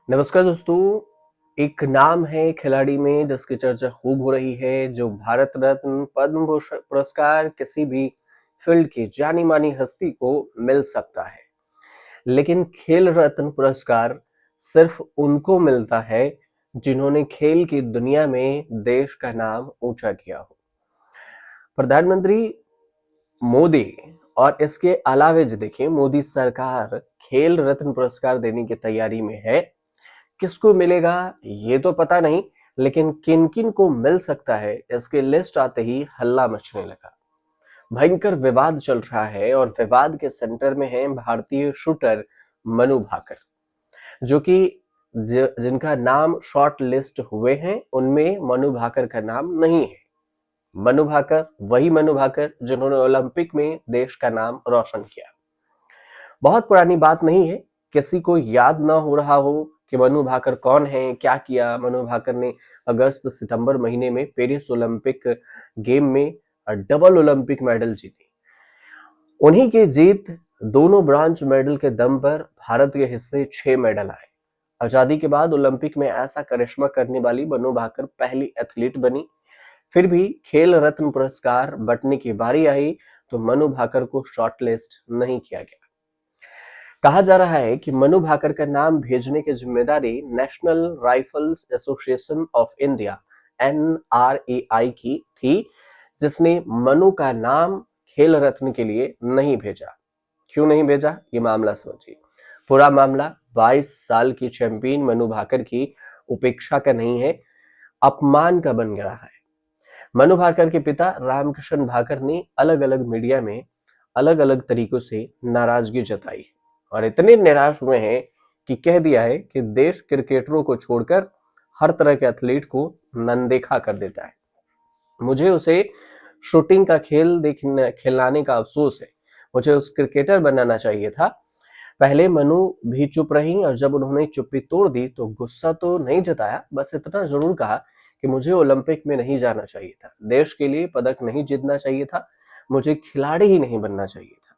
नमस्कार दोस्तों। एक नाम है खिलाड़ी में जिसकी चर्चा खूब हो रही है, जो भारत रत्न पद्म भूषण पुरस्कार किसी भी फील्ड की जानी मानी हस्ती को मिल सकता है, लेकिन खेल रत्न पुरस्कार सिर्फ उनको मिलता है जिन्होंने खेल की दुनिया में देश का नाम ऊंचा किया हो। प्रधानमंत्री मोदी और इसके अलावे जो देखिए, मोदी सरकार खेल रत्न पुरस्कार देने की तैयारी में है। किसको मिलेगा ये तो पता नहीं, लेकिन किन किन को मिल सकता है इसकी लिस्ट आते ही हल्ला मचने लगा। भयंकर विवाद चल रहा है और विवाद के सेंटर में है भारतीय शूटर मनु भाकर, जो कि जिनका नाम शॉर्ट लिस्ट हुए हैं उनमें मनु भाकर का नाम नहीं है। मनु भाकर वही मनु भाकर जिन्होंने ओलंपिक में देश का नाम रोशन किया। बहुत पुरानी बात नहीं है, किसी को याद ना हो रहा हो कि मनु भाकर कौन है, क्या किया। मनु भाकर ने अगस्त सितंबर महीने में पेरिस ओलंपिक गेम में डबल ओलंपिक मेडल जीती। उन्हीं की जीत, दोनों ब्रॉन्ज मेडल के दम पर भारत के हिस्से 6 मेडल आए। आजादी के बाद ओलंपिक में ऐसा करिश्मा करने वाली मनु भाकर पहली एथलीट बनी। फिर भी खेल रत्न पुरस्कार बंटने की बारी आई तो मनु भाकर को शॉर्टलिस्ट नहीं किया गया। कहा जा रहा है कि मनु भाकर का नाम भेजने की जिम्मेदारी national rifles association of India NRAI की थी, जिसने मनु का नाम खेल रत्न के लिए नहीं भेजा। क्यों नहीं भेजा, ये मामला समझिए। पूरा मामला 22 साल की चैंपियन मनु भाकर की उपेक्षा का नहीं है, अपमान का बन गया है। मनु भाकर के पिता रामकिशन भाकर ने अलग अलग मीडिया में अलग अलग तरीकों से नाराजगी जताई और इतने निराश हुए हैं कि कह दिया है कि देश क्रिकेटरों को छोड़कर हर तरह के एथलीट को ननदेखा कर देता है। मुझे उसे शूटिंग का खेल खिलाने का अफसोस है। मुझे उस क्रिकेटर बनाना चाहिए था। पहले मनु भी चुप रही और जब उन्होंने चुप्पी तोड़ दी तो गुस्सा तो नहीं जताया, बस इतना जरूर कहा कि मुझे ओलंपिक में नहीं जाना चाहिए था, देश के लिए पदक नहीं जीतना चाहिए था, मुझे खिलाड़ी ही नहीं बनना चाहिए था।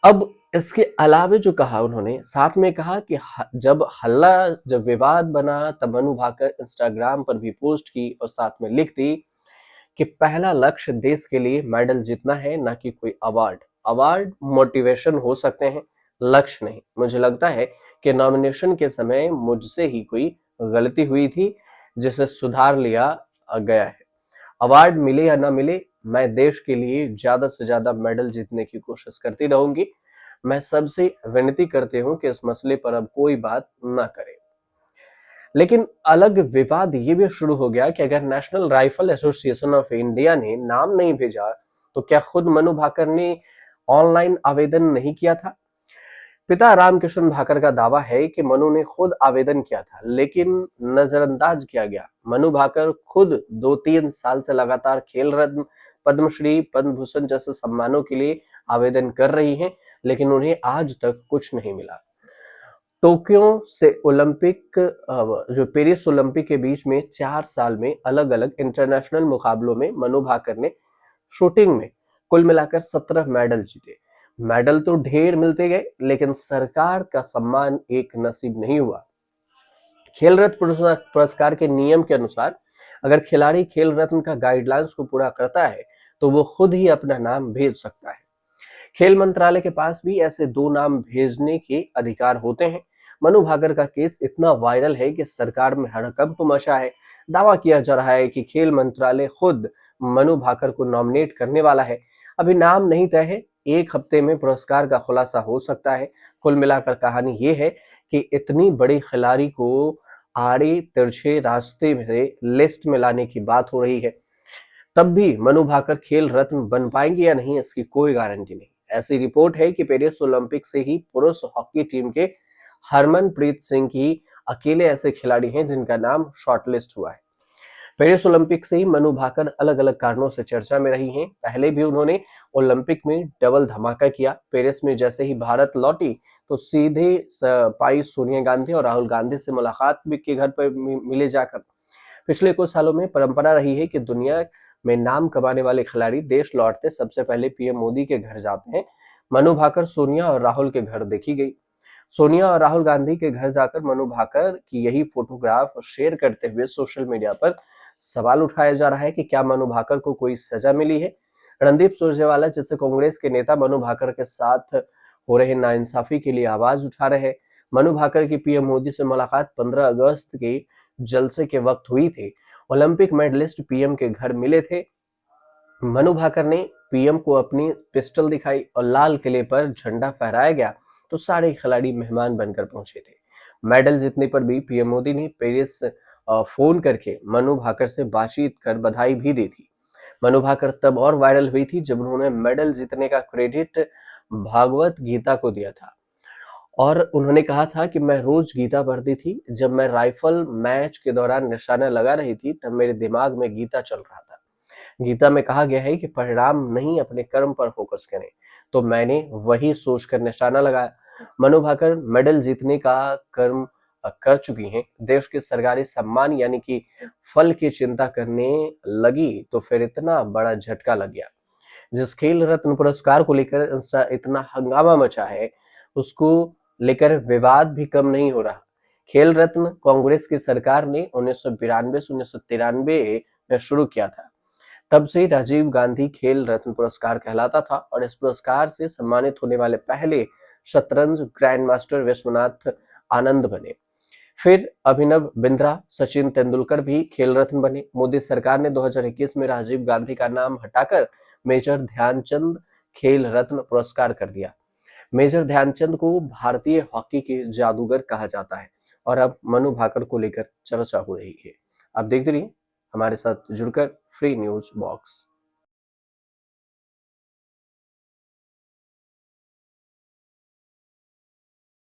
अब इसके अलावे जो कहा उन्होंने, साथ में कहा कि जब विवाद बना तब मनु भाकर इंस्टाग्राम पर भी पोस्ट की और साथ में लिख दी कि पहला लक्ष्य देश के लिए मेडल जीतना है, ना कि कोई अवार्ड। अवार्ड मोटिवेशन हो सकते हैं, लक्ष्य नहीं। मुझे लगता है कि नॉमिनेशन के समय मुझसे ही कोई गलती हुई थी जिसे सुधार लिया गया है। अवार्ड मिले या ना मिले, मैं देश के लिए ज्यादा से ज्यादा मेडल जीतने की कोशिश करती रहूंगी। मैं सबसे विनती करती हूँ कि इस मसले पर अब कोई बात ना करे। लेकिन अलग विवाद ये भी शुरू हो गया कि अगर national rifle association of India ने नाम नहीं भेजा तो क्या खुद मनु भाकर ने ऑनलाइन आवेदन नहीं किया था। पिता रामकिशन भाकर का दावा है कि मनु ने खुद आवेदन किया था, लेकिन नजरअंदाज किया गया। मनु भाकर खुद 2-3 साल से लगातार खेल रत्न, पद्मश्री, पद्म भूषण जैसे सम्मानों के लिए आवेदन कर रही हैं, लेकिन उन्हें आज तक कुछ नहीं मिला। टोक्यो से ओलंपिक जो पेरिस ओलंपिक के बीच में 4 साल में अलग अलग इंटरनेशनल मुकाबलों में मनु भाकर ने शूटिंग में कुल मिलाकर 17 मेडल जीते। मेडल तो ढेर मिलते गए, लेकिन सरकार का सम्मान एक नसीब नहीं हुआ। खेल रत्न पुरस्कार के नियम के अनुसार अगर खिलाड़ी खेल रत्न का गाइडलाइंस को पूरा करता है तो वो खुद ही अपना नाम भेज सकता है। खेल मंत्रालय के पास भी ऐसे 2 नाम भेजने के अधिकार होते हैं। मनु भाकर का केस इतना वायरल है कि सरकार में हड़कंप मचा है। दावा किया जा रहा है कि खेल मंत्रालय खुद मनु भाकर को नॉमिनेट करने वाला है। अभी नाम नहीं तय है, 1 हफ्ते में पुरस्कार का खुलासा हो सकता है। कुल मिलाकर कहानी ये है कि इतनी बड़ी खिलाड़ी को आड़े तिरछे रास्ते में लिस्ट में लाने की बात हो रही है, तब भी मनु भाकर खेल रत्न बन पाएंगे या नहीं इसकी कोई गारंटी नहीं। ऐसी रिपोर्ट है कि पेरिस ओलंपिक से ही पुरुष हॉकी टीम के हरमनप्रीत सिंह ही अकेले ऐसे खिलाड़ी हैं जिनका नाम शॉर्टलिस्ट हुआ है। पेरिस ओलंपिक से ही मनु भाकर अलग अलग कारणों से चर्चा में रही हैं। पहले भी उन्होंने ओलंपिक में डबल धमाका किया। पेरिस में जैसे ही भारत लौटी तो सीधे पाई सोनिया गांधी और राहुल गांधी से मुलाकात भी के घर पर मिले जाकर। पिछले कुछ सालों में परंपरा रही है कि दुनिया में नाम कमाने वाले खिलाड़ी देश लौटते सबसे पहले पीएम मोदी के घर जाते हैं। मनु भाकर सोनिया और राहुल के घर देखी गई। सोनिया और राहुल गांधी के घर जाकर मनु भाकर की यही फोटोग्राफ शेयर करते हुए सोशल मीडिया पर सवाल उठाया जा रहा है कि क्या मनु भाकर को कोई सजा मिली है। रणदीप सुरजेवाला जैसे कांग्रेस के नेता मनु भाकर के साथ हो रहे नाइंसाफी के लिए आवाज उठा रहे हैं। मनु भाकर की पीएम मोदी से मुलाकात 15 अगस्त के जलसे के वक्त हुई थी। ओलंपिक मेडलिस्ट पीएम के घर मिले थे। मनु भाकर ने पीएम को अपनी पिस्टल दिखाई और लाल किले पर झंडा फहराया गया तो सारे खिलाड़ी मेहमान बनकर पहुंचे थे। मेडल जीतने पर भी पीएम मोदी ने पेरिस फोन करके मनु भाकर से बातचीत कर बधाई भी दी थी। मनु भाकर तब और वायरल हुई थी जब उन्होंने मेडल जीतने का क्रेडिट भागवत गीता को दिया था और उन्होंने कहा था कि मैं रोज गीता पढ़ती थी। जब मैं राइफल मैच के दौरान निशाना लगा रही थी तब मेरे दिमाग में गीता चल रहा था। गीता में कहा गया है कि परिणाम नहीं अपने कर्म पर फोकस करें, तो मैंने वही सोचकर निशाना लगाया। मनु भाकर मेडल जीतने का कर्म कर चुकी हैं। देश के सरकारी सम्मान यानी कि फल की चिंता करने लगी तो फिर इतना बड़ा झटका लग गया। जिस खेल रत्न पुरस्कार को लेकर इंस्टा इतना हंगामा मचा है, उसको लेकर विवाद भी कम नहीं हो रहा। खेल रत्न कांग्रेस की सरकार ने 1992 से 1993 में शुरू किया था। तब से राजीव गांधी खेल रत्न पुरस्कार कहलाता था और इस पुरस्कार से सम्मानित होने वाले पहले शतरंज ग्रैंड मास्टर विश्वनाथ आनंद बने। फिर अभिनव बिंद्रा, सचिन तेंदुलकर भी खेल रत्न बने। मोदी सरकार ने 2021 में राजीव गांधी का नाम हटाकर मेजर ध्यानचंद खेल रत्न पुरस्कार कर दिया। मेजर ध्यानचंद को भारतीय हॉकी के जादूगर कहा जाता है और अब मनु भाकर को लेकर चर्चा हो रही है। आप देखते रहिए हमारे साथ जुड़कर फ्री न्यूज बॉक्स।